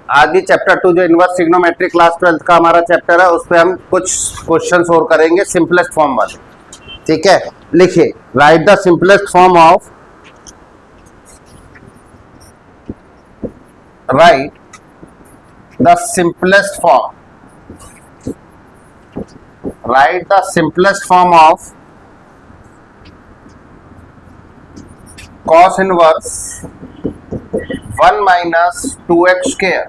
आज भी चैप्टर 2 जो इनवर्स ट्रिग्नोमेट्री क्लास 12 का हमारा चैप्टर है उस पर हम कुछ क्वेश्चंस और करेंगे सिंपलेस्ट फॉर्म वाले। ठीक है, लिखिए write the simplest form of write the simplest form write the simplest form of cos inverse 1 minus 2x square।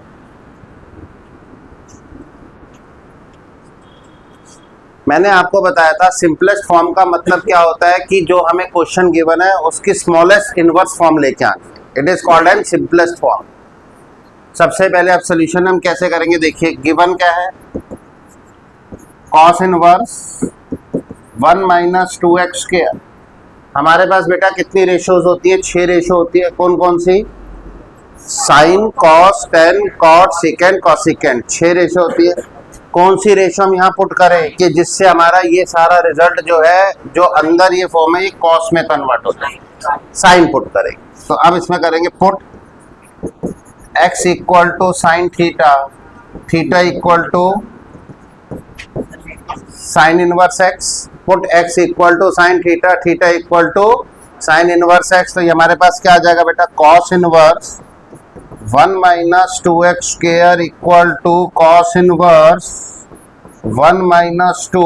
मैंने आपको बताया था सिंपलेस्ट फॉर्म का मतलब क्या होता है कि जो हमें क्वेश्चन गिवन है उसकी स्मॉलेस्ट इनवर्स फॉर्म लेके आनी। It is called an simplest form. सबसे पहले आप सोल्यूशन हम कैसे करेंगे, देखिए गिवन क्या है, cos inverse 1 minus 2x square. हमारे पास बेटा कितनी रेशियोज होती है, 6 रेशियो होती है। कौन कौन सी, sine, cos, tan, cot, secant, cosecant, 6 ratio होती है। कौन सी रेशियो हम यहाँ पुट करें कि जिससे हमारा ये सारा रिजल्ट जो है जो अंदर ये फॉर्म है ये कॉस में कन्वर्ट होता है, साइन पुट करेंगे। तो अब इसमें करेंगे put x equal to sine theta, theta equal to sine inverse x, put x equal to sine theta, theta equal to sine inverse x। तो ये हमारे पास क्या आ जाएगा बेटा, cos inverse 1 minus 2x square equal to cos inverse 1 minus 2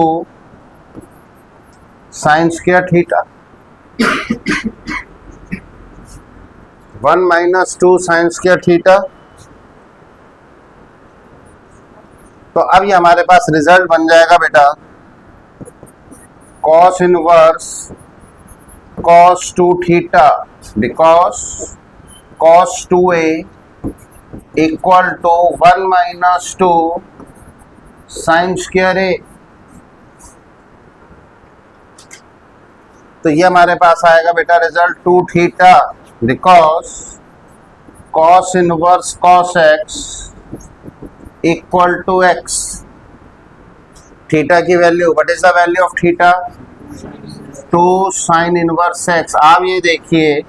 sin square थीटा, 1 minus 2 sin square थीटा। तो अब ये हमारे पास रिजल्ट बन जाएगा बेटा cos inverse cos 2 theta because cos 2a equal to 1 minus 2 sine square A. तो ये हमारे पास आएगा बेटा result 2 theta because cos inverse cos x equal to x। Theta की value, what is the value of theta, 2 sine inverse x। आप ये देखिए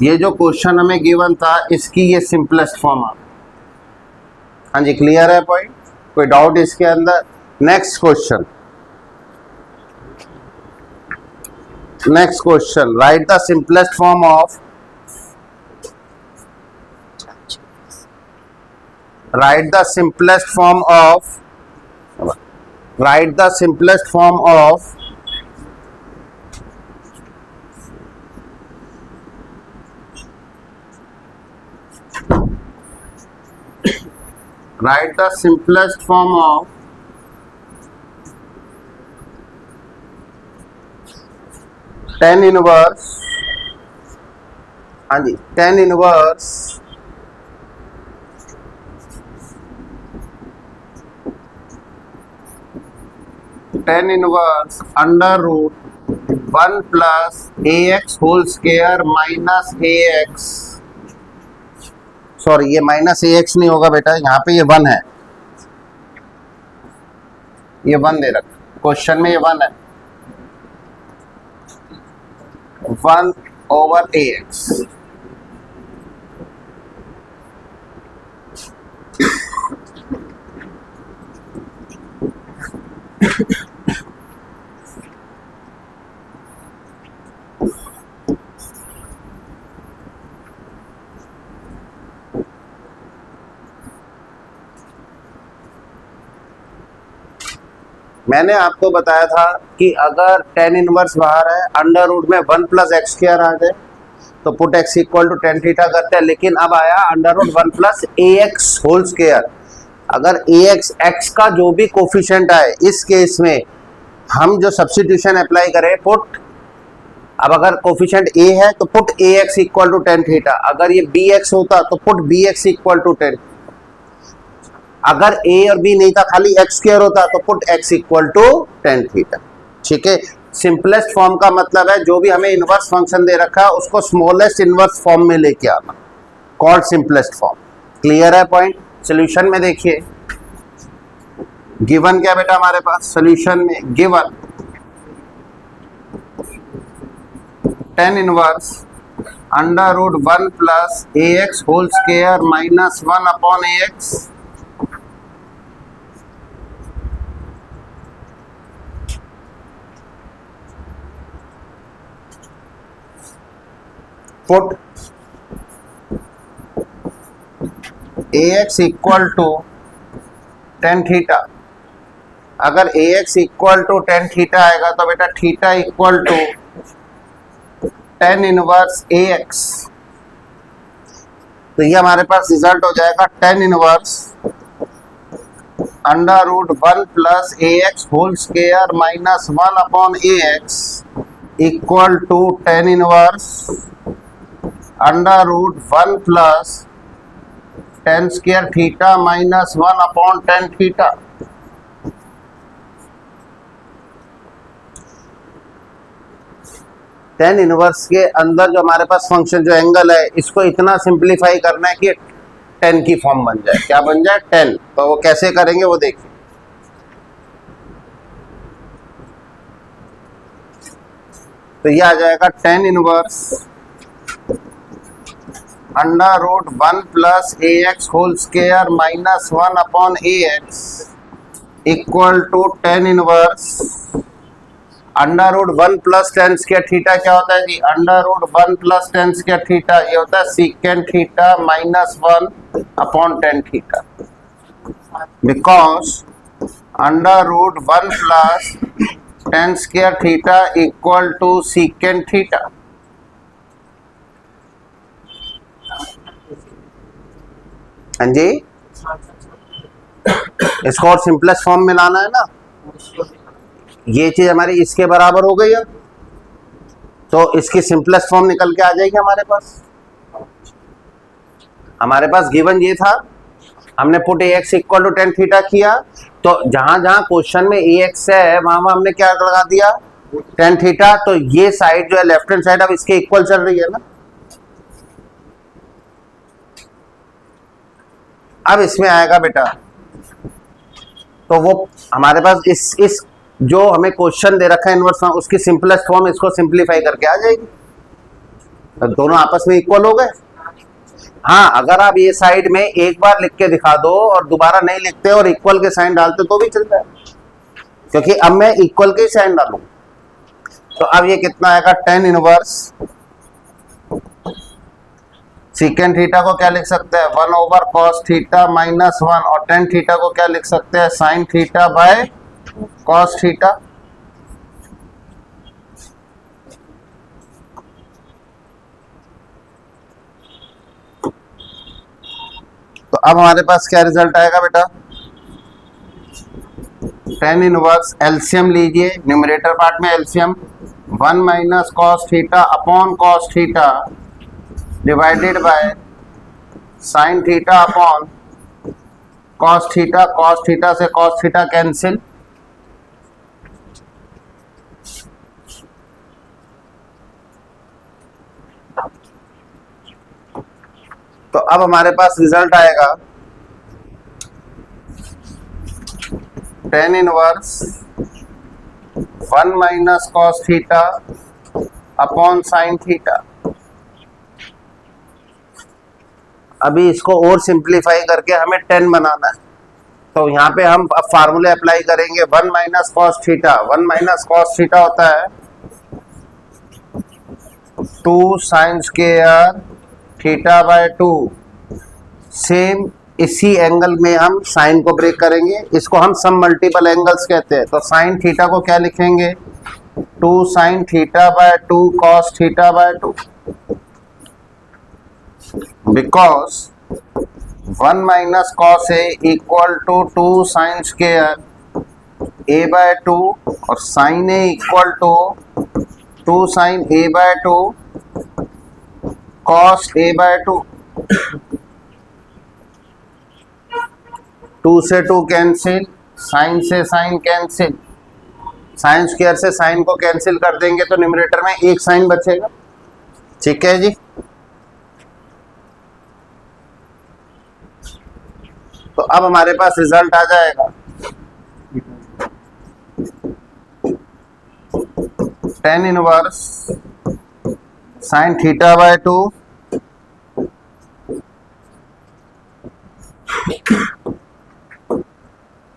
ये जो क्वेश्चन हमें गिवन था इसकी ये सिंपलेस्ट फॉर्म आ। हाँ जी, क्लियर है पॉइंट, कोई डाउट इसके अंदर। Next question, next question, write the simplest form of write the simplest form of write the simplest form of write the simplest form of tan inverse, हाँ जी, tan inverse under root 1 plus ax whole square minus ax। Sorry, ये minus ax नहीं होगा बेटा, यहाँ पे ये 1 है, ये 1 दे रखा क्वेश्चन में, ये 1 है, 1 over ax। मैंने आपको बताया था कि अगर tan इनवर्स बाहर है, अंडर रूट में 1 plus x स्क्वायर आ जाए तो put x equal to tan theta करते हैं। लेकिन अब आया under root 1 plus ax whole square. अगर ax x का जो भी कोफिशिएंट आए, इस केस में हम जो सब्स्टिट्यूशन अप्लाई करें पुट, अब अगर कोफिशिएंट a है तो put ax equal to tan theta, अगर ये bx होता तो put bx equal to tan, अगर a और b नहीं था खाली x स्क्वायर होता तो put x equal to tan theta. ठीक है, सिंपलेस्ट फॉर्म का मतलब है जो भी हमें इनवर्स फंक्शन दे रखा है उसको स्मॉलेस्ट इनवर्स फॉर्म में लेके आना, कॉल्ड सिंपलेस्ट फॉर्म। क्लियर है पॉइंट। सॉल्यूशन में देखिए गिवन क्या बेटा हमारे पास, सॉल्यूशन में given tan inverse under root 1 plus A x whole square minus 1 upon A X put A x equal to tan theta. अगर A x equal to tan theta आएगा तो बेटा theta equal to tan inverse A X. तो ये हमारे पास result हो जाएगा tan inverse under root 1 plus A x whole square minus 1 upon A x equal to tan inverse under root 1 plus tan square theta minus 1 upon tan theta. Tan inverse के अंदर जो हमारे पास फंक्शन जो angle है इसको इतना simplify करना है कि टेन की फॉर्म बन जाए। क्या बन जाए? टेन। तो वो कैसे करेंगे वो देखिए। तो ये आ जाएगा tan inverse under root 1 plus A x whole square minus 1 upon A x equal to tan inverse under root 1 plus tan square theta. क्या होता है जी? Under root 1 plus tan square theta ये होता है secant theta minus 1 upon tan theta. Because under root 1 plus tan square theta equal to secant theta. हाँ जी, इसको और सिंपलेस्ट फॉर्म में लाना है ना। ये चीज हमारी इसके बराबर हो गई है तो इसकी सिंपलेस्ट फॉर्म निकल के आ जाएगी हमारे पास। हमारे पास गिवन ये था, हमने put A x equal to tan theta किया तो जहां जहां क्वेश्चन में ए एक्स है वहां हमने क्या लगा दिया? Tan theta. तो ये साइड जो है लेफ्ट हैंड साइड अब इसके इक्वल चल रही है ना। अब इसमें आएगा बेटा तो वो हमारे पास इस जो हमें क्वेश्चन दे रखा है इनवर्स फॉर्म उसकी सिंपलेस्ट फॉर्म इसको सिंपलीफाई करके आ जाएगी। तो दोनों आपस में इक्वल हो गए। हाँ, अगर आप ये साइड में एक बार लिख के दिखा दो और दोबारा नहीं लिखते और इक्वल के साइन डालते तो भी चलता है, क्योंकि अब मैं इक्वल के साइन डालू। तो अब ये कितना आएगा? टेन इनवर्स सीकेंट थीटा को क्या लिख सकते हैं? 1 ओवर कॉस थीटा माइनस 1 और टेन थीटा को क्या लिख सकते हैं? Sign theta by cos theta. तो अब हमारे पास क्या रिजल्ट आएगा बेटा? टेन इनवर्स एलसीएम लीजिए, न्यूमरेटर पार्ट में LCM 1 minus cos theta upon cos theta divided by sine theta upon cos theta. Cos theta से कॉस थीटा कैंसिल। तो अब हमारे पास रिजल्ट आएगा tan inverse 1 minus cos theta upon sine theta. अभी इसको और सिंप्लीफाई करके हमें 10 बनाना है। तो यहाँ पे हम अब फार्मूले अप्लाई करेंगे। 1 minus cos theta, 1 minus cos theta होता है 2 sine square theta by 2। Same इसी एंगल में हम साइन को ब्रेक करेंगे, इसको हम सम मल्टीपल एंगल्स कहते हैं। तो साइन थीटा को क्या लिखेंगे? 2 sine theta by 2 cos theta by 2। Because 1 minus cos a equal to 2 sine square a by 2 और sine a equal to 2 sine a by 2 cos a by 2। 2 से 2 कैंसिल, साइन से sine cancel, sine square से sine को cancel कर देंगे तो numerator में एक साइन बचेगा। ठीक है जी। तो अब हमारे पास रिजल्ट आ जाएगा tan inverse sine theta by 2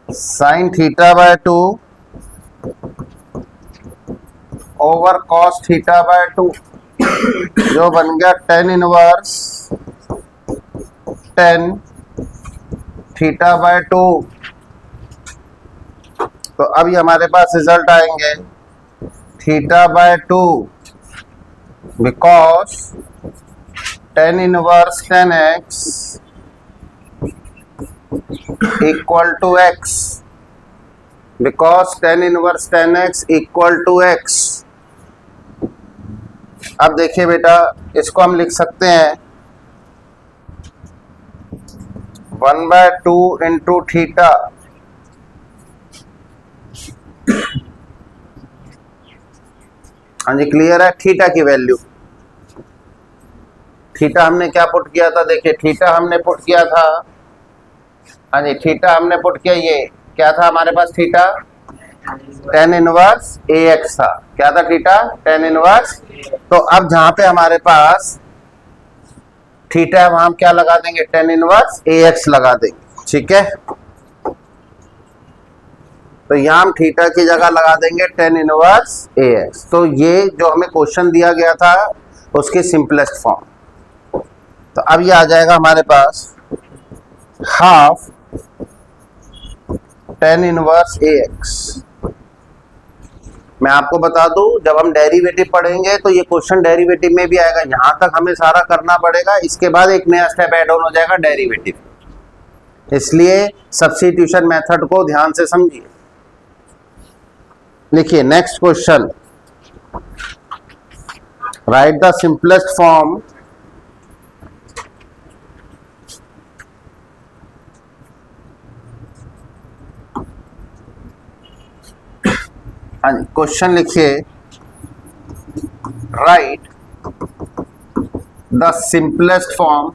sine theta by 2 over cos theta by 2, जो बन गया tan inverse tan theta by 2। तो अभी हमारे पास रिजल्ट आएंगे theta by 2 because tan inverse tan x equal to x, because tan inverse tan x equal to x. अब देखिए बेटा, इसको हम लिख सकते हैं 1/2 इंटू थीटा हाँ जी क्लियर है। थीटा की वैल्यू, थीटा हमने क्या पुट किया था, देखिए थीटा हमने पुट किया था, हाँ जी थीटा हमने पुट किया, ये क्या था हमारे पास, theta tan inverse A x था। क्या था थीटा, टेन इनवर्स। तो अब जहां पे हमारे पास थीटा है वहां हम क्या लगा देंगे, टेन इनवर्स ए एक्स लगा देंगे, ठीक है। तो यहां हम थीटा की जगह लगा देंगे टेन इनवर्स ए एक्स। तो ये जो हमें क्वेश्चन दिया गया था उसकी सिंपलेस्ट फॉर्म। तो अब ये आ जाएगा हमारे पास half ten inverse A x. मैं आपको बता दूं, जब हम डेरिवेटिव पढ़ेंगे तो ये क्वेश्चन डेरिवेटिव में भी आएगा, यहां तक हमें सारा करना पड़ेगा, इसके बाद एक नया स्टेप ऐड ऑन हो जाएगा डेरिवेटिव। इसलिए सब्स्टिट्यूशन मेथड को ध्यान से समझिए। लिखिए next question, write the simplest form हाँ जी क्वेश्चन लिखिए, write the simplest form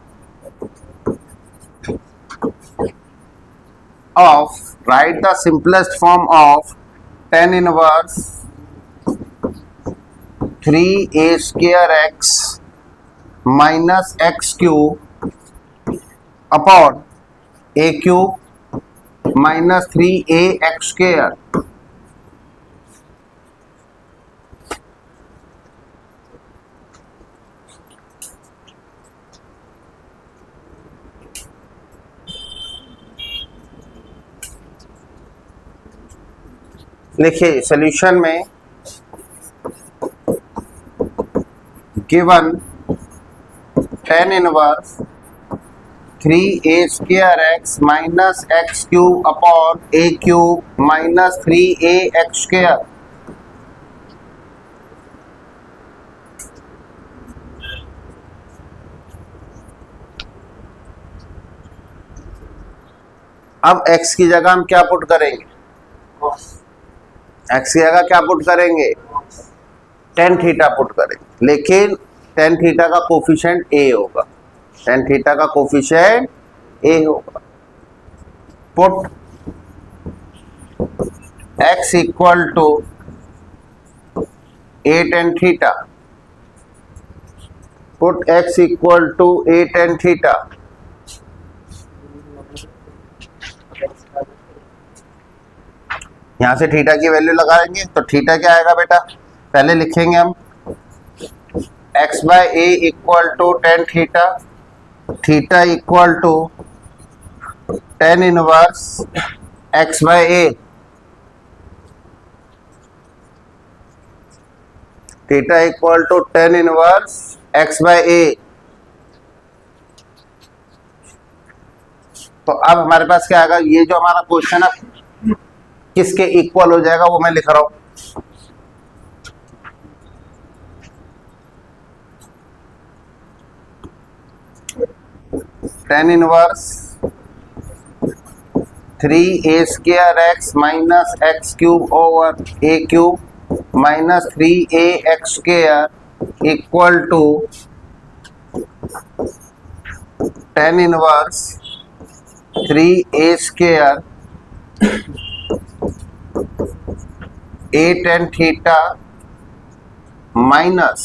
of tan inverse 3a square x minus x cube upon A cube minus 3a x square. लिखिए सॉल्यूशन में, given tan inverse 3a square x minus x cube upon A cube minus 3a x square. अब x की जगह हम क्या put करेंगे, x की जगह क्या पुट करेंगे, टेन थीटा पुट करेंगे, लेकिन टेन थीटा का कोफिशिएंट a होगा, टेन थीटा का कोफिशिएंट a होगा। Put x equal to a tan theta, put x equal to a tan theta. यहां से थीटा की वैल्यू लगाएंगे तो थीटा क्या आएगा बेटा, पहले लिखेंगे हम x by a equal to tan theta, theta equal to tan inverse x by a, theta equal to tan inverse x by a. तो अब हमारे पास क्या आएगा, ये जो हमारा क्वेश्चन है किसके इक्वल हो जाएगा वो मैं लिख रहा हूं, tan inverse 3a square x minus x cube over a cube minus 3a x square equal to tan inverse 3a square a tan theta minus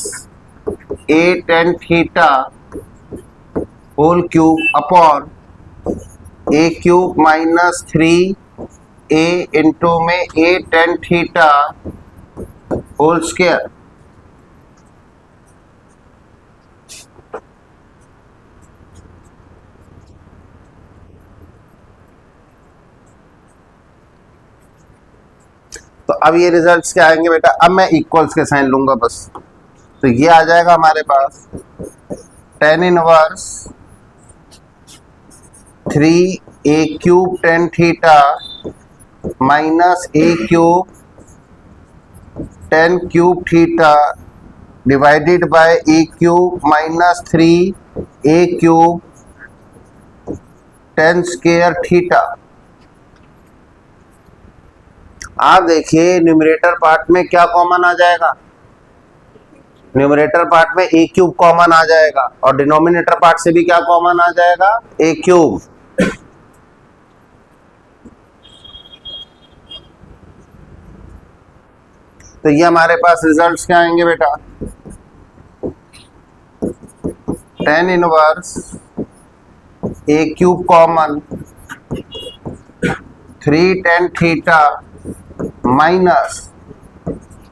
a tan theta whole cube upon a cube minus 3a into में a tan theta whole square. तो अब ये results क्या आएंगे बेटा, अब मैं equals के साइन लूंगा बस। तो ये आ जाएगा हमारे पास tan inverse 3a cube tan theta minus a cube tan cube theta divided by a cube minus 3a cube tan square theta. आप देखिए न्यूमरेटर पार्ट में क्या कॉमन आ जाएगा, न्यूमरेटर पार्ट में a क्यूब कॉमन आ जाएगा और डिनोमिनेटर पार्ट से भी क्या कॉमन आ जाएगा, a क्यूब। तो ये हमारे पास रिजल्ट्स क्या आएंगे बेटा, tan inverse a cube common 3 tan theta minus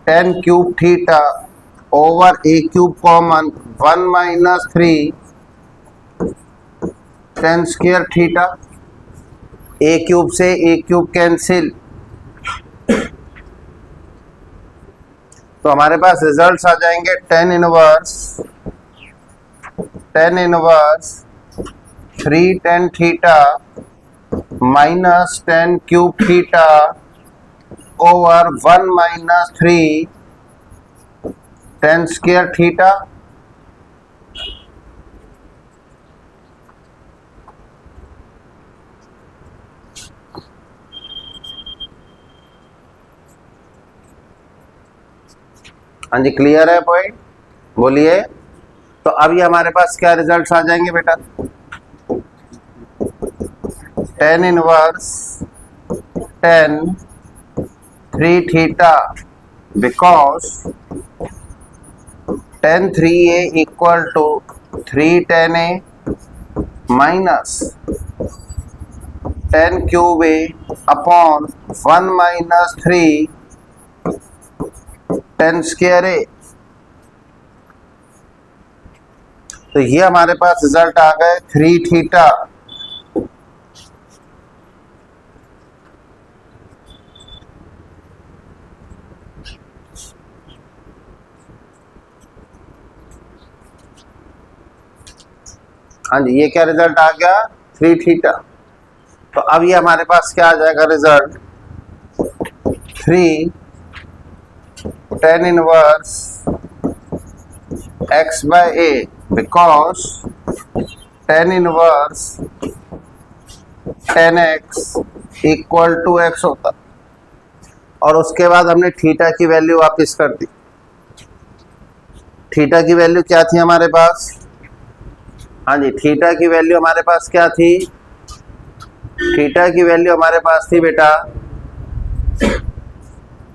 tan cube theta over a cube common 1 minus 3 tan square theta. a cube से a क्यूब कैंसिल, तो हमारे पास रिजल्ट्स आ जाएंगे tan inverse 3 tan theta minus tan cube theta over 1 minus 3 tan square theta. हाँ जी, clear है point, बोलिए। तो अब ये हमारे पास क्या रिजल्ट्स आ जाएंगे बेटा, tan inverse tan 3 theta because tan 3a equal to 3 tan a minus tan cube a upon 1 minus 3 tan square a। तो ये हमारे पास रिजल्ट आ गए 3 थीटा हाँ जी, ये क्या रिजल्ट आ गया 3 थीटा। तो अब ये हमारे पास क्या आ जाएगा result 3 tan inverse x by a because tan inverse tan x equal to x होता। और उसके बाद हमने थीटा की वैल्यू वापस कर दी। थीटा की वैल्यू क्या थी हमारे पास, हाँ जी, थीटा की वैल्यू हमारे पास क्या थी, थीटा की वैल्यू हमारे पास थी बेटा,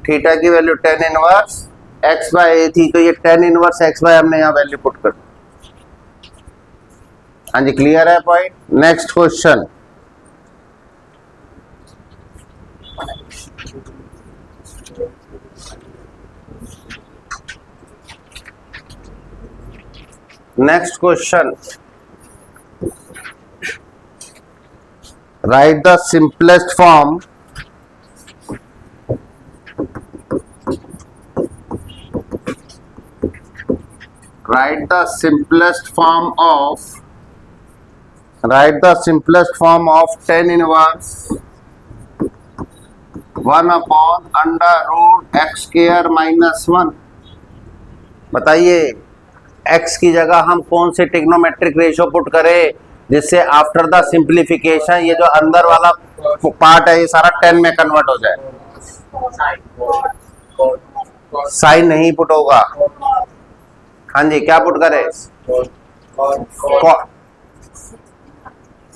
थीटा की value tan inverse x by a थी। तो ये tan इनवर्स x बाय हमने यहाँ वैल्यू पुट कर दी। हाँ जी, क्लियर है point. Next question, next question, write the simplest form of tan inverse 1 upon under root x square minus 1। बताइए x की जगह हम कौन से ट्रिग्नोमेट्रिक रेशियो पुट करें जिससे आफ्टर द सिंप्लीफिकेशन ये जो अंदर वाला पार्ट है ये सारा 10 में कन्वर्ट हो जाए। साइन नहीं पुट होगा, हाँ जी, क्या पुट करें,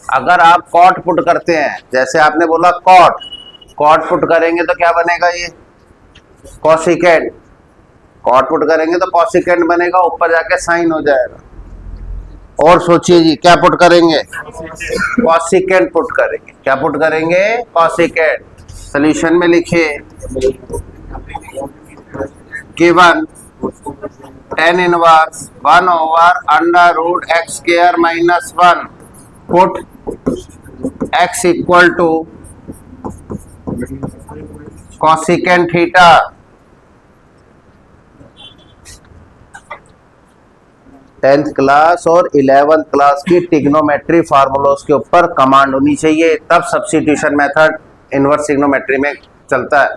अगर आप कॉट पुट करते हैं, जैसे आपने बोला कॉट पुट करेंगे तो क्या बनेगा, ये कॉसिकेंट। कॉट पुट करेंगे तो कॉसिकेंट बनेगा, ऊपर जाके साइन हो जाएगा। और सोचिए जी क्या पुट करेंगे, कॉसिकेंट पुट करेंगे। क्या पुट करेंगे, कॉसिकेंट। सॉल्यूशन में लिखिए given tan inverse 1 over under root x square minus 1 पुट x equal to cosecant theta. Tenth class और 11th क्लास की ट्रिग्नोमेट्री फार्मूलोस के ऊपर कमांड होनी चाहिए, तब सब्स्टिट्यूशन मेथड इनवर्स ट्रिग्नोमेट्री में चलता है,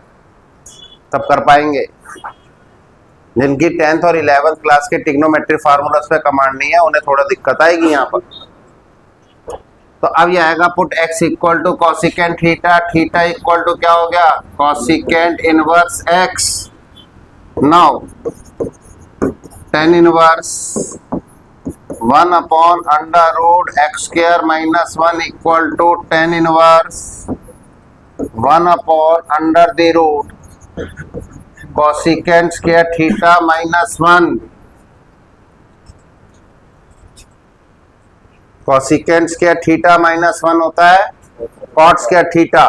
तब कर पाएंगे। जिनकी 10th और 11th क्लास के ट्रिग्नोमेट्री फार्मूलास पे कमांड नहीं है उन्हें थोड़ा दिक्कत आएगी यहाँ पर। तो अब ये आएगा put x equal to cosecant theta, theta equal to क्या हो गया, cosecant inverse x। Now tan inverse 1 upon under root x square minus 1 equal to tan inverse 1 upon under the root cosecant square theta minus 1। Cosecant square theta minus 1 होता है cot square theta.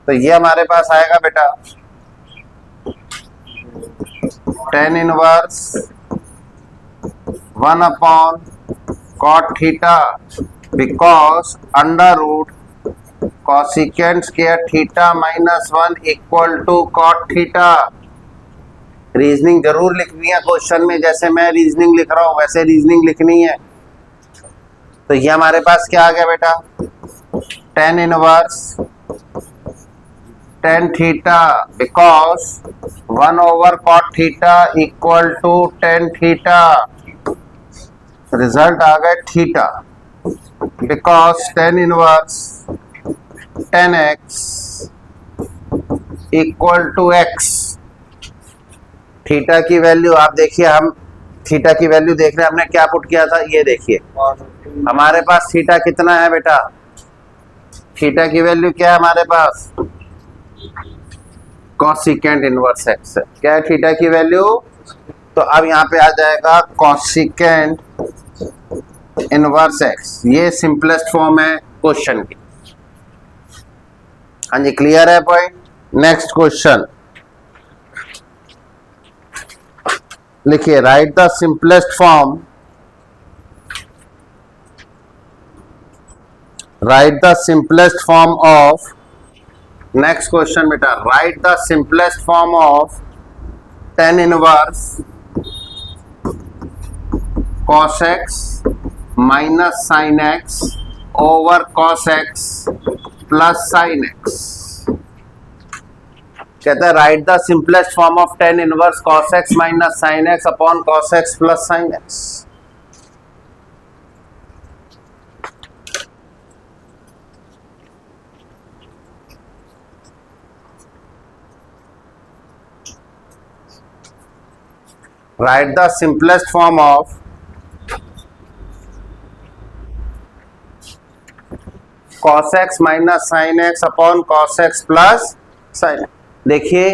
तो ये हमारे पास आएगा बेटा tan inverse 1 upon cot theta because under root cosecant square theta minus 1 equal to cot theta. Reasoning जरूर लिखनी है क्वेश्चन में, जैसे मैं रीजनिंग लिख रहा हूं वैसे रीजनिंग लिखनी है। तो ये हमारे पास क्या आ गया बेटा, tan inverse tan theta because 1 over cot theta equal to tan theta. Result आ गया theta because tan inverse tan x equal to x। Theta की वैल्यू आप देखिए, हम थीटा की वैल्यू देख रहे हैं, हमने क्या पुट किया था, ये देखिए हमारे पास थीटा कितना है बेटा, थीटा की वैल्यू क्या है हमारे पास, कॉसिकेंट इनवर्स x है। क्या है थीटा की वैल्यू, तो अब यहाँ पे आ जाएगा कॉसिकेंट इनवर्स x। ये सिंपलेस्ट फॉर्म है क्वेश्चन की। हाँ जी क्लियर है पॉइंट। नेक्स्ट क्वेश्चन लिखिए, write the simplest form, write the simplest form of, next question बेटा, write the simplest form of tan inverse cos x minus sin x over cos x plus sin x। कहता है write the simplest form of tan inverse cos x minus sin x upon cos x plus sin x। Write the simplest form of cos x minus sin x upon cos x plus sin x। देखिए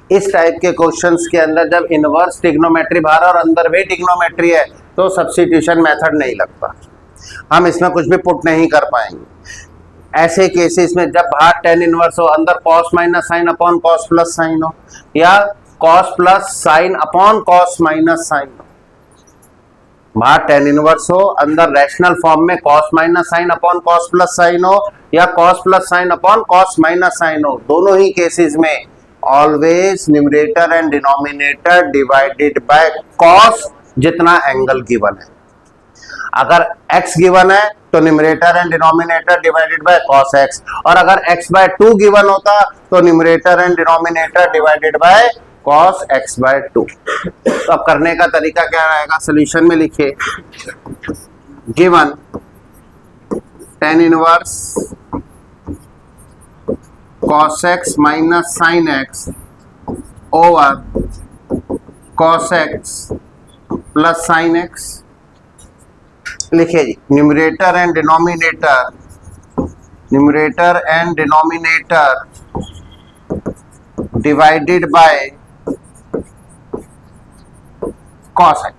इस type के questions के अंदर जब inverse trigonometry बाहर और अंदर भी ट्रिग्नोमेट्री है तो सब्स्टिट्यूशन मेथड नहीं लगता, हम इसमें कुछ भी पुट नहीं कर पाएंगे। ऐसे केसेस में जब बाहर tan इनवर्स हो, अंदर cos minus sin upon cos plus sin हो, या cos plus sine upon cos minus sine हो, बाहर tan इनवर्स हो, अंदर रैशनल फॉर्म में cos minus sine upon cos plus sine हो, या cos plus sine upon cos minus sine हो, दोनों ही केसेस में always numerator and denominator divided by cos जितना एंगल गिवन है। अगर x गिवन है तो numerator and denominator divided by cos x, और अगर x बाय 2 गिवन होता तो numerator and denominator divided by cos x by 2। तो अब करने का तरीका क्या रहेगा, सोल्यूशन में लिखिए given tan inverse cos x minus sin x over cos x plus sin x। लिखिए जी numerator and denominator, numerator and denominator divided by cos x,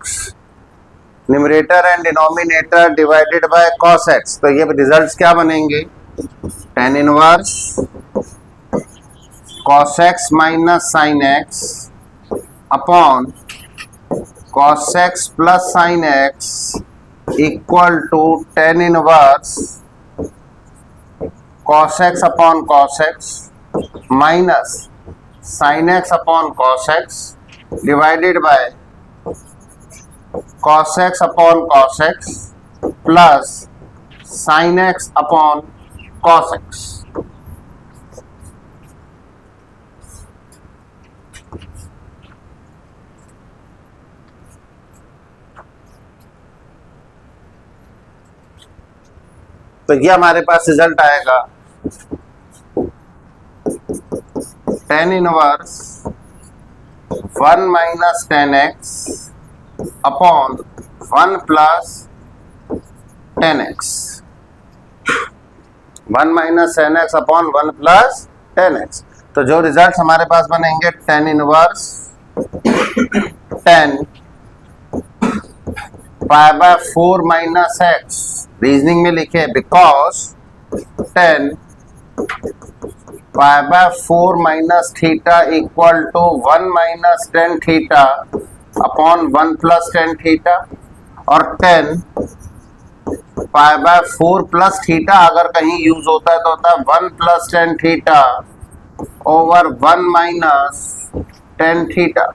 numerator and denominator divided by cos x। तो ये results क्या बनेंगे, tan inverse cos x minus sin x upon cos x plus sin x equal to tan inverse cos x upon cos x minus sin x upon cos x divided by cos x upon cos x plus sin x upon cos x। तो ये हमारे पास result आएगा tan inverse 1 minus tan x upon 1 plus tan x, 1 minus tan x upon 1 plus tan x। तो जो result हमारे पास बनेंगे tan inverse tan pi by 4 minus x, reasoning में लिखे because tan pi by 4 minus theta equal to 1 minus tan theta upon 1 plus tan theta, और tan pi by 4 plus theta अगर कहीं यूज होता है तो होता है 1 plus tan theta over 1 minus tan theta.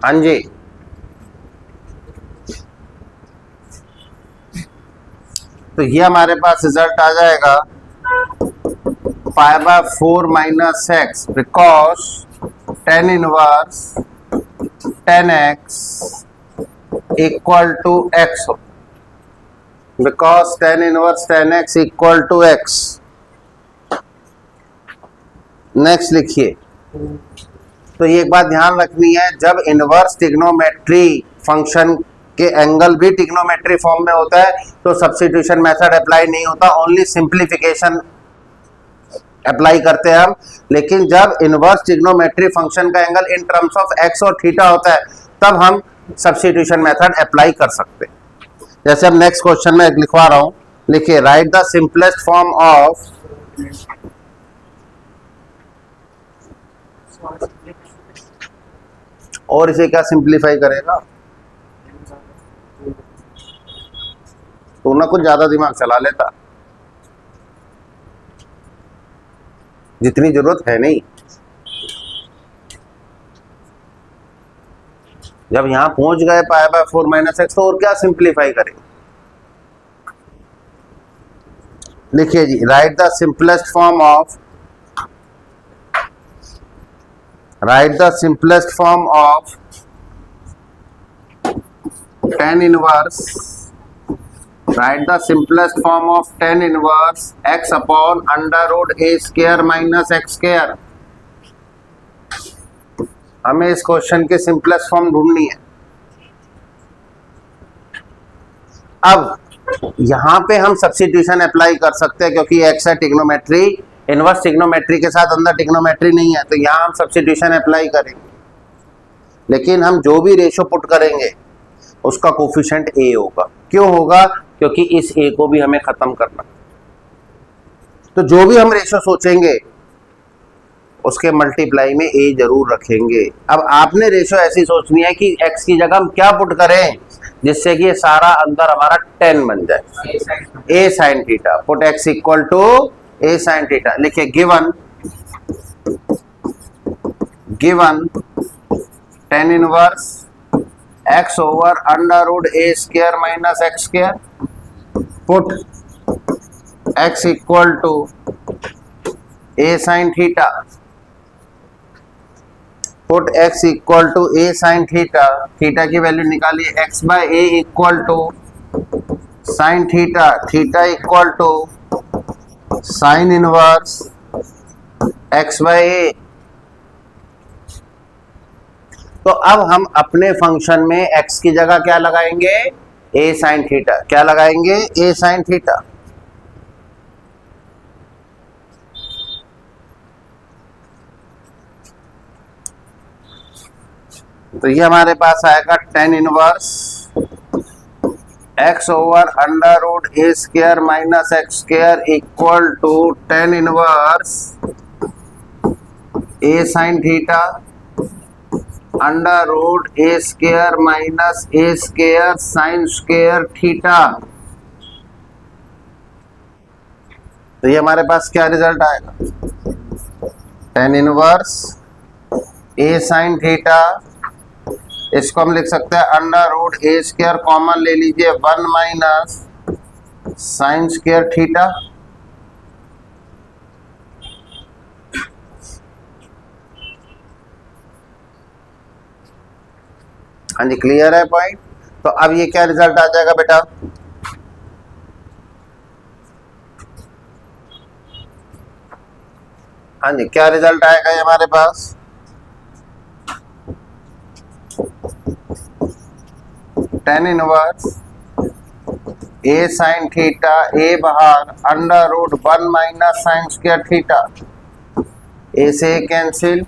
हाँ जी, तो ये हमारे पास रिजल्ट आ जाएगा pi by 4 minus x because tan inverse tan x equal to x, because tan inverse tan x equal to x। Next लिखिए। तो ये एक बात ध्यान रखनी है, जब इनवर्स ट्रिग्नोमेट्री फंक्शन के एंगल भी ट्रिग्नोमेट्री फॉर्म में होता है तो सब्स्टिट्यूशन मेथड अप्लाई नहीं होता, ओनली सिंप्लीफिकेशन अप्लाई करते हैं हम। लेकिन जब इनवर्स ट्रिग्नोमेट्री फंक्शन का angle in terms of x और थीटा होता है तब हम सब्स्टिट्यूशन मेथड अप्लाई कर सकते हैं। जैसे हम नेक्स्ट क्वेश्चन में लिखवा रहा हूं, लिखिए write the simplest form of और इसे क्या सिंप्लीफाई करेगा, तो ना कुछ ज्यादा दिमाग चला लेता, जितनी जरूरत है नहीं। जब यहां पहुंच गए पाई बाय 4 माइनस एक्स तो और क्या सिंप्लीफाई करें। लिखिए जी, write the simplest form of tan inverse, write the simplest form of tan inverse x upon under root a square minus x square। हमें इस क्वेश्चन की सिंपलेस्ट फॉर्म ढूंढनी है। अब यहां पे हम सब्स्टिट्यूशन अप्लाई कर सकते हैं क्योंकि x है ट्रिग्नोमेट्री, इनवर्स ट्रिग्नोमेट्री के साथ अंदर ट्रिग्नोमेट्री नहीं है, तो यहां हम सब्स्टिट्यूशन अप्लाई करेंगे। लेकिन हम जो भी रेशो पुट करेंगे उसका कोफिशिएंट a होगा। क्यों होगा, क्योंकि इस a को भी हमें खत्म करना। तो जो भी हम रेशो सोचेंगे उसके मल्टीप्लाई में a जरूर रखेंगे। अब आपने रेशो ऐसी सोचनी है कि x की जगह हम क्या पुट करें जिससे कि ये सारा अंदर हमारा 10 बन जाए, a sin थीटा। Put x equal to a sin थीटा। लिखिए given tan inverse x over under root a square minus x square, put x equal to a sin थीटा, put x equal to a sin थीटा। Theta की value निकालिए, x by a equal to sin थीटा, theta equal to sin inverse x by a। तो अब हम अपने function में x की जगह क्या लगाएंगे, a sin थीटा। क्या लगाएंगे, a sin थीटा। तो ये हमारे पास आएगा tan inverse x over under root a square minus x square equal to tan inverse a sin theta under root a square minus a square sine square theta. तो ये हमारे पास क्या रिजल्ट आएगा, tan inverse a sin theta, इसको हम लिख सकते हैं under root a square common ले लीजिए 1 माइनस साइन स्क्वायर थीटा। हाँ जी, क्लियर है पॉइंट। तो अब ये क्या रिजल्ट आ जाएगा बेटा, हाँ जी, क्या रिजल्ट आएगा ये हमारे पास, tan inverse a sin theta a बाहर under root 1 minus sine square theta, a से कैंसिल।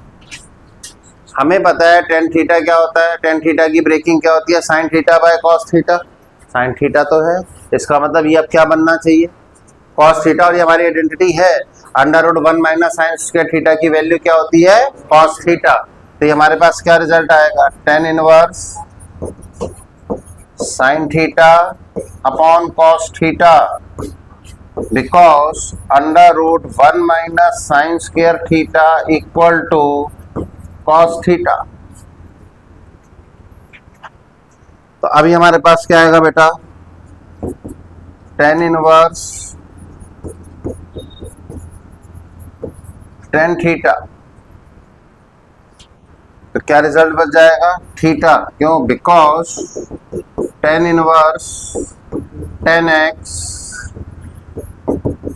हमें पता है tan थीटा क्या होता है, tan थीटा की ब्रेकिंग क्या होती है, sin theta by cos theta. sin theta तो है, इसका मतलब ये अब क्या बनना चाहिए, cos थीटा, और ये हमारी आइडेंटिटी है under root 1 minus sine square theta की वैल्यू क्या होती है, cos थीटा। तो ये हमारे पास क्या रिजल्ट आएगा, tan inverse sin theta upon cos theta, because under root 1 minus sine square theta equal to cos theta. तो अभी हमारे पास क्या आएगा बेटा, tan इनवर्स tan थीटा, तो क्या रिजल्ट बच जाएगा, थीटा, क्यों, because tan inverse tan x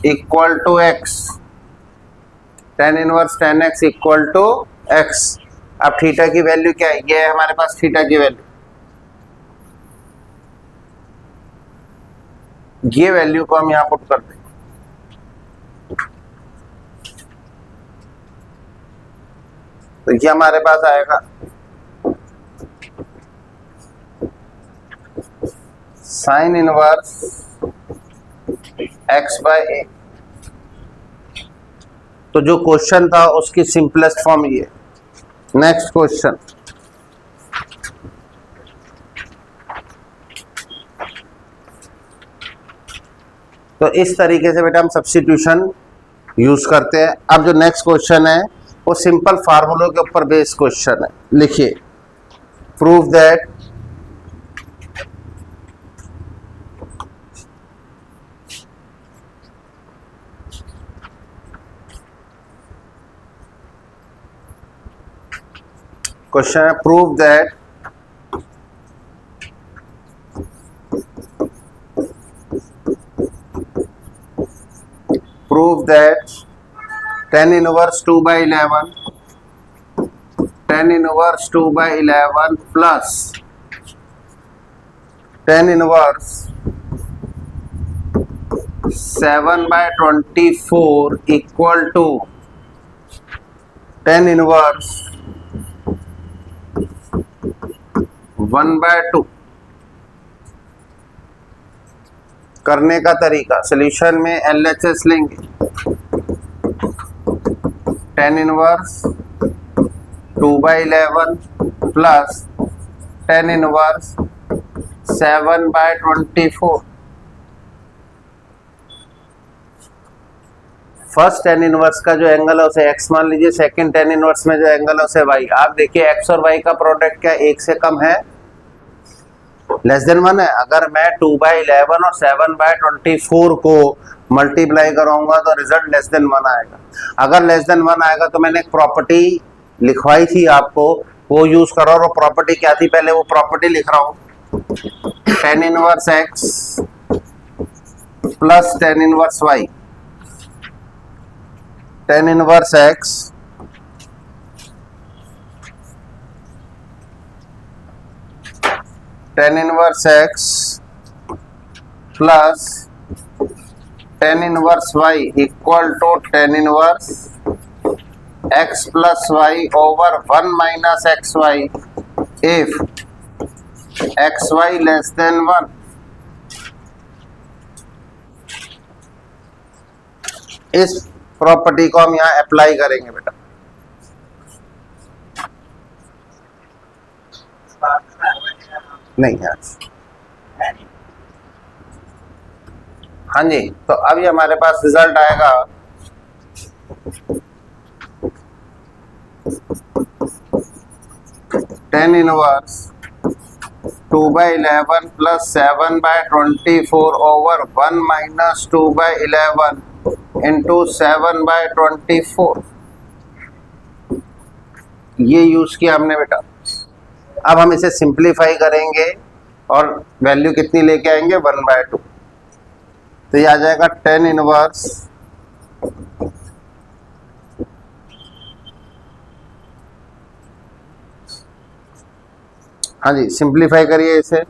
equal to x, tan inverse tan x equal to x। अब थीटा की वैल्यू क्या है, ये है हमारे पास थीटा की वैल्यू, ये वैल्यू को हम यहां पुट कर दें। तो ये हमारे पास आएगा sign inverse x by a. तो जो क्वेश्चन था उसकी सिंपलेस्ट फॉर्म ये। नेक्स्ट क्वेश्चन, तो इस तरीके से बेटा हम सब्स्टिट्यूशन यूज करते हैं। अब जो नेक्स्ट क्वेश्चन है वो सिंपल फार्मूलों के ऊपर बेस्ड क्वेश्चन है। लिखिए, प्रूव दैट क्वेश्चन है, prove that tan inverse 2 by 11 tan inverse 2 by 11 plus tan inverse 7 by 24 equal to tan inverse 1 by 2। करने का तरीका, सॉल्यूशन में LHS लेंगे, tan inverse 2 by 11 plus tan inverse 7 by 24। First tan inverse का जो angle है उसे x मान लीजिए, सेकंड tan इनवर्स में जो एंगल है उसे y। आप देखिए x और y का प्रोडक्ट क्या एक से कम है, लेस देन 1 है। अगर मैं 2 by 11 और 7 by 24 को मल्टीप्लाई कराऊंगा तो रिजल्ट लेस देन 1 आएगा। अगर लेस देन 1 आएगा तो मैंने एक प्रॉपर्टी लिखवाई थी आपको, वो यूज करो। और वो प्रॉपर्टी क्या थी, पहले वो प्रॉपर्टी लिख रहा हूं, tan inverse x plus tan inverse y। tan inverse x tan inverse x plus tan inverse y equal to tan inverse x plus y over 1 minus x y if x y less than 1। इस property को हम यहाँ apply करेंगे बेटा। नहीं है। हाँ जी, तो अभी हमारे पास रिजल्ट आएगा tan inverse 2/11 plus 7/24 over 1 minus 2/11 into 7/24। ये यूज किया हमने बेटा। अब हम इसे सिंप्लीफाई करेंगे और वैल्यू कितनी लेके आएंगे 1/2। तो ये आ जाएगा tan इनवर्स हाँ जी, सिंप्लीफाई करिए इसे।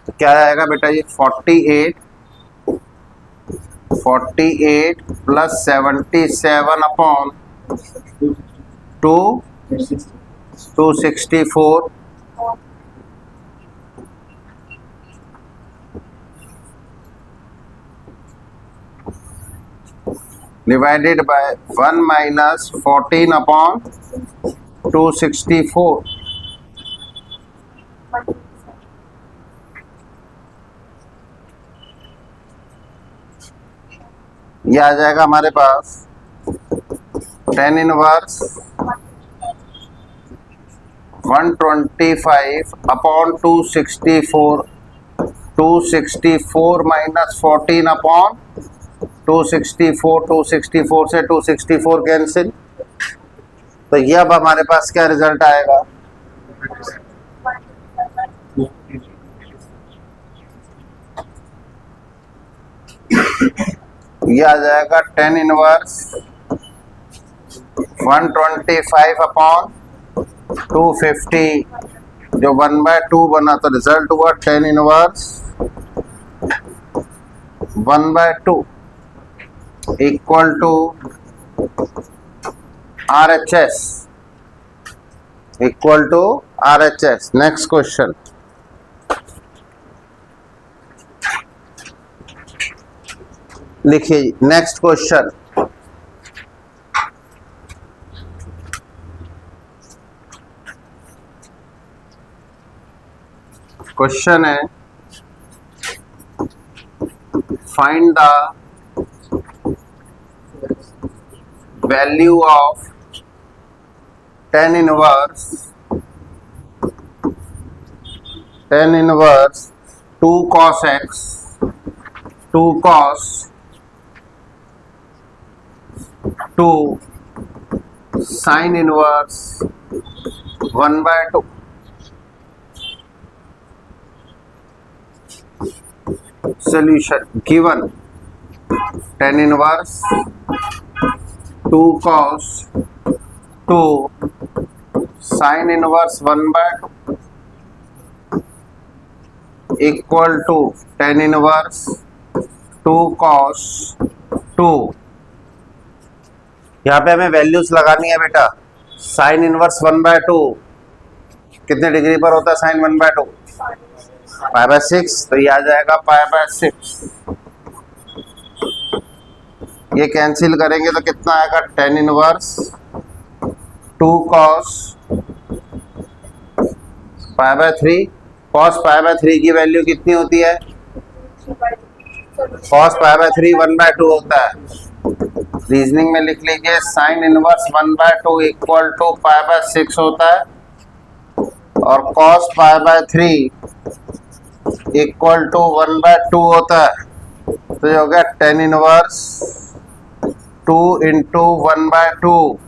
तो क्या आएगा बेटा ये 48 plus 77 upon 264 divided by 1 minus 14 upon 264। ये आ जाएगा हमारे पास tan inverse 125 upon 264 minus 14 upon 264 से 264 कैंसिल। तो ये अब हमारे पास क्या रिजल्ट आएगा ये आ जाएगा tan इनवर्स 125 अपॉन 250 जो 1/2 बना, तो रिजल्ट हुआ tan inverse 1/2 equal to RHS equal to RHS। Next question, लिखिए नेक्स्ट क्वेश्चन। क्वेश्चन है find the value of tan inverse 2 cos x 2 cos 2 sin inverse 1/2। solution given tan inverse 2 cos 2 sin inverse 1/2 equal to tan inverse 2 cos 2। यहाँ पे हमें values लगानी है बेटा। sin inverse 1/2 कितने degree पर होता है sin 1/2 π/6, तो ये आ जाएगा π/6। ये कैंसिल करेंगे तो कितना आएगा tan इनवर्स 2 cos π/3। cos π/3 की वैल्यू कितनी होती है cos π/3 1/2 होता है। रीजनिंग में लिख लीजिए sin इनवर्स 1/2 इक्वल टू π/6 होता है और cos π/3 इक्वल टू 1/2 होता है। तो ये हो गया tan इनवर्स 2 इंटू 1/2।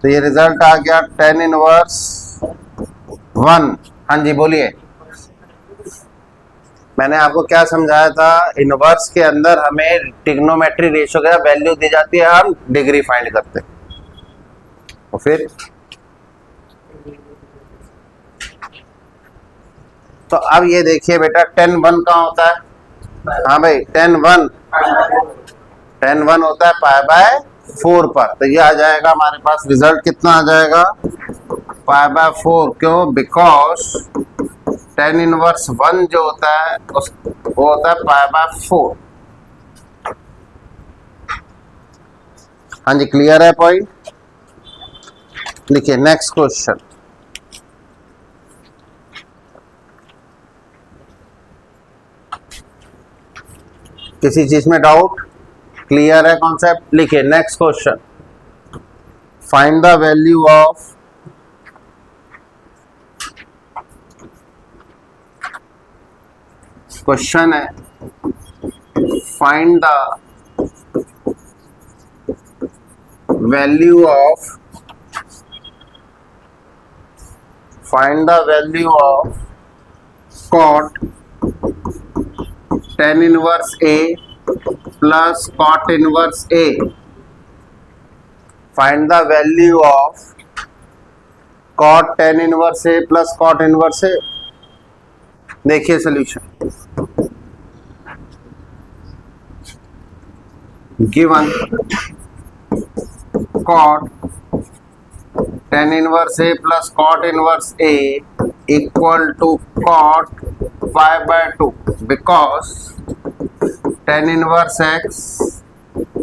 तो ये रिजल्ट आ गया tan इनवर्स 1। हाँ जी बोलिए। मैंने आपको क्या समझाया था, इनवर्स के अंदर हमें ट्रिग्नोमेट्री रेशियो का वैल्यू दी जाती है, हम डिग्री फाइंड करते हैं। तो फिर तो अब ये देखिए बेटा tan 1 कहाँ होता है? हाँ भाई tan 1 होता है पाई बाय 4 पर। तो ये आ जाएगा हमारे पास रिजल्ट कितना आ जाएगा? Pi by 4। क्यों? बिकॉज tan इनवर्स 1 जो होता है वो होता है पाई बाय 4। हाँ जी, क्लियर है पॉइंट? लिखिए नेक्स्ट क्वेश्चन। किसी चीज में डाउट? क्लियर है कॉन्सेप्ट? लिखिए next question. Find the value of question है find the value of cot tan inverse A plus cot inverse A। Find the value of cot tan inverse A plus cot inverse A। देखिए solution given cot tan inverse A plus cot inverse A equal to cot pi by 2 because tan inverse x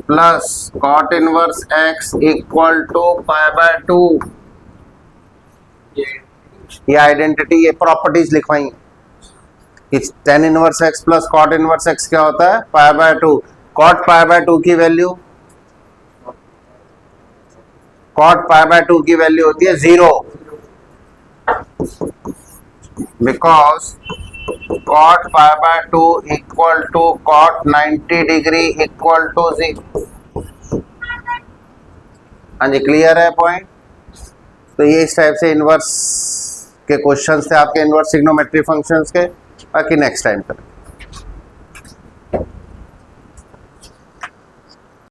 plus cot inverse x equal to pi by 2। ये identity, ये properties लिखवाई कि tan inverse x plus cot inverse x क्या होता है? Pi by 2। cot pi by 2 की value होती है 0 because cot pi by 2 equal to cot 90 degree equal to 0। हाँ जी, क्लियर है पॉइंट? तो ये इस टाइप से इनवर्स के क्वेश्चंस थे आपके इनवर्स ट्रिग्नोमेट्री फंक्शंस के। बाकी नेक्स्ट टाइम करें।